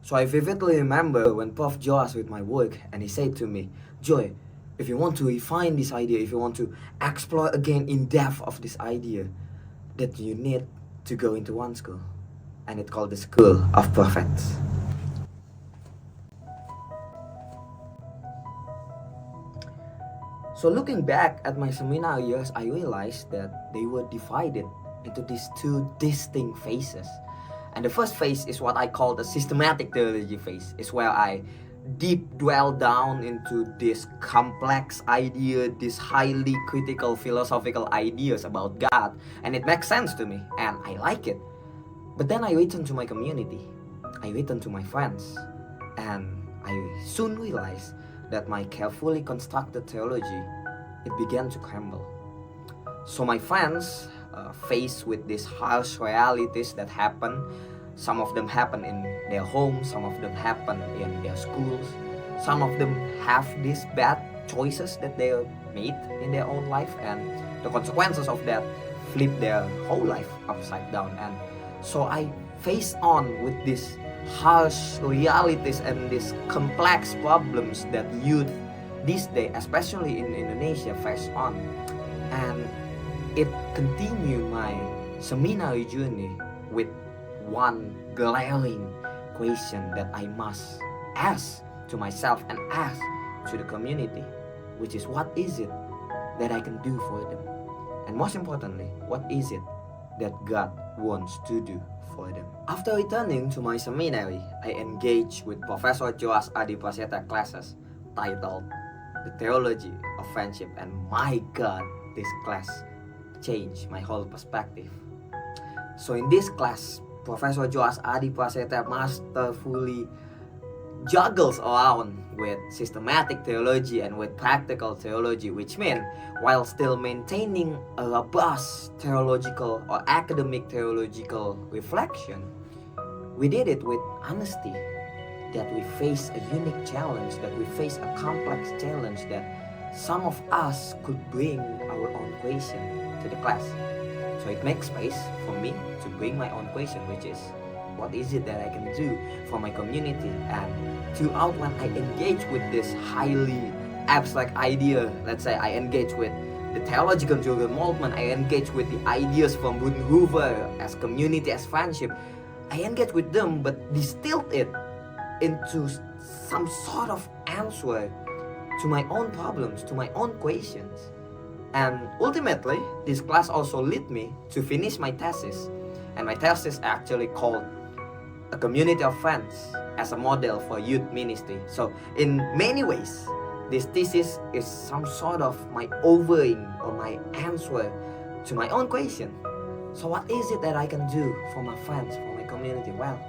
So I vividly remember when Prof. Joe asked with my work and he said to me, Joy, if you want to refine this idea, if you want to explore again in depth of this idea, that you need to go into one school. And it's called the School of Prophets. So looking back at my seminar years, I realized that they were divided into these two distinct phases. And the first phase is what I call the systematic theology phase. It's where I deep dwell down into this complex idea, these highly critical philosophical ideas about God, and it makes sense to me, and I like it. But then I return to my community, I return to my friends, and I soon realized that my carefully constructed theology, it began to crumble. So my friends, faced with these harsh realities that happen, some of them happen in their homes, some of them happen in their schools, some of them have these bad choices that they made in their own life, and the consequences of that flip their whole life upside down. And so I face on with these harsh realities and these complex problems that youth this day, especially in Indonesia, face on. And it continued my seminary journey with one glaring question that I must ask to myself and ask to the community, which is, what is it that I can do for them? And most importantly, what is it that God wants to do for them? After returning to my seminary, I engaged with Professor Joas Adi Prasetya classes titled The Theology of Friendship, and my God, this class changed my whole perspective. So in this class, Professor Joas Adi Prasetya masterfully juggles around with systematic theology and with practical theology, which means while still maintaining a robust theological or academic theological reflection, we did it with honesty, that we face a unique challenge, that we face a complex challenge, that some of us could bring our own question to the class. So it makes space for me to bring my own question, which is, what is it that I can do for my community? And throughout, when I engage with this highly abstract idea, let's say I engage with the theological Jürgen Moltmann, I engage with the ideas from Bonhoeffer as community, as friendship, I engage with them, but distilled it into some sort of answer to my own problems, to my own questions. And ultimately, this class also led me to finish my thesis. And my thesis actually called A Community of Friends as a Model for Youth Ministry. So in many ways, this thesis is some sort of my offering or my answer to my own question. So what is it that I can do for my friends, for my community? Well,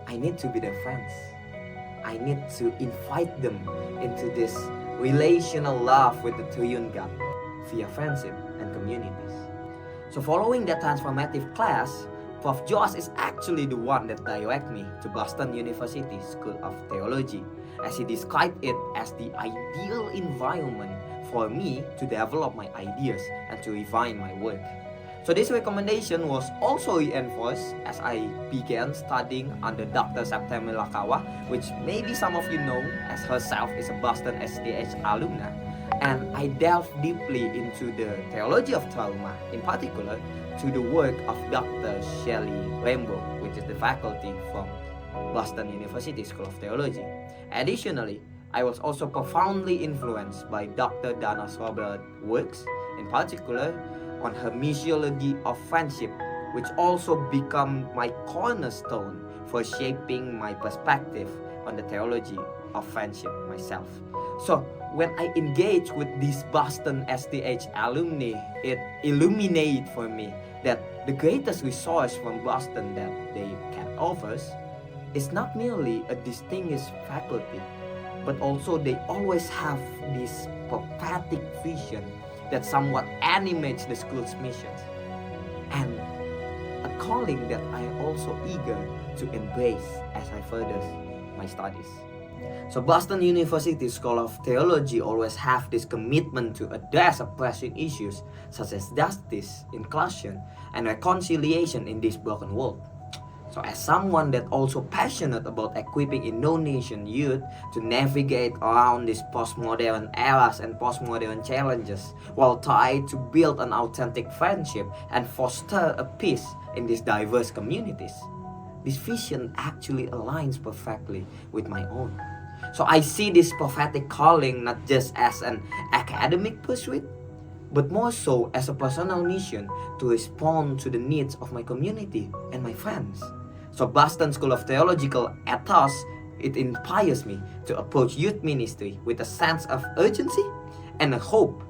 I need to be their friends. I need to invite them into this relational love with the Triune God via friendship and communities. So following that transformative class, Prof. Joas is actually the one that directed me to Boston University School of Theology, as he described it as the ideal environment for me to develop my ideas and to refine my work. So this recommendation was also reinforced as I began studying under Dr. September Lakawa, which maybe some of you know, as herself is a Boston STH alumna. And I delved deeply into the theology of trauma, in particular to the work of Dr. Shelley Rainbow, which is the faculty from Boston University School of Theology. Additionally, I was also profoundly influenced by Dr. Dana Roberts' works, in particular on her missiology of friendship, which also became my cornerstone for shaping my perspective on the theology of friendship myself. So when I engage with these Boston STH alumni, it illuminated for me that the greatest resource from Boston that they can offer is not merely a distinguished faculty, but also they always have this prophetic vision that somewhat animates the school's missions, and a calling that I am also eager to embrace as I further my studies. So Boston University School of Theology always have this commitment to address pressing issues such as justice, inclusion, and reconciliation in this broken world. So as someone that also passionate about equipping Indonesian youth to navigate around these postmodern eras and postmodern challenges while trying to build an authentic friendship and foster a peace in these diverse communities, this vision actually aligns perfectly with my own. So I see this prophetic calling not just as an academic pursuit, but more so as a personal mission to respond to the needs of my community and my friends. So Boston School of Theological ethos, it inspires me to approach youth ministry with a sense of urgency and a hope,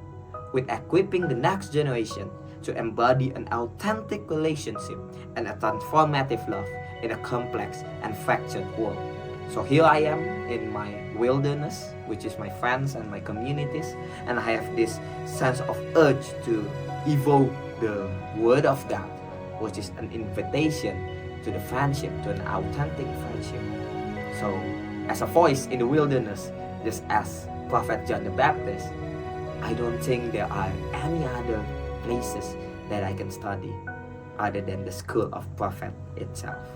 with equipping the next generation to embody an authentic relationship and a transformative love in a complex and fractured world. So here I am in my wilderness, which is my friends and my communities, and I have this sense of urge to evoke the Word of God, which is an invitation to the friendship, to an authentic friendship. So, as a voice in the wilderness, just as Prophet John the Baptist, I don't think there are any other places that I can study other than the school of prophet itself.